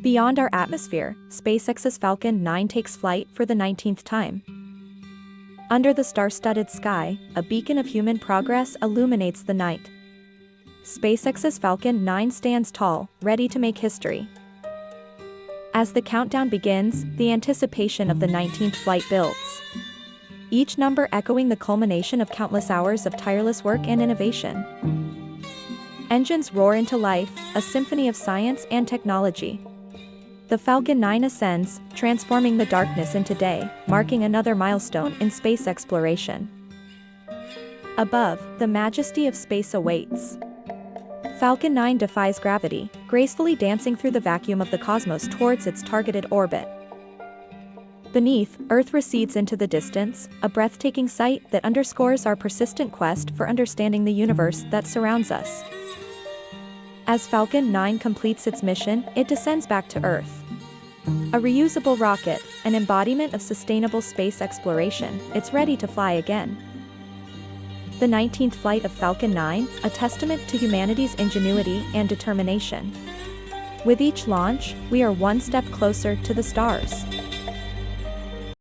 Beyond our atmosphere, SpaceX's Falcon 9 takes flight for the 19th time. Under the star-studded sky, a beacon of human progress illuminates the night. SpaceX's Falcon 9 stands tall, ready to make history. As the countdown begins, the anticipation of the 19th flight builds. Each number echoing the culmination of countless hours of tireless work and innovation. Engines roar into life, a symphony of science and technology. The Falcon 9 ascends, transforming the darkness into day, marking another milestone in space exploration. Above, the majesty of space awaits. Falcon 9 defies gravity, gracefully dancing through the vacuum of the cosmos towards its targeted orbit. Beneath, Earth recedes into the distance, a breathtaking sight that underscores our persistent quest for understanding the universe that surrounds us. As Falcon 9 completes its mission, it descends back to Earth. A reusable rocket, an embodiment of sustainable space exploration, it's ready to fly again. The 19th flight of Falcon 9, a testament to humanity's ingenuity and determination. With each launch, we are one step closer to the stars.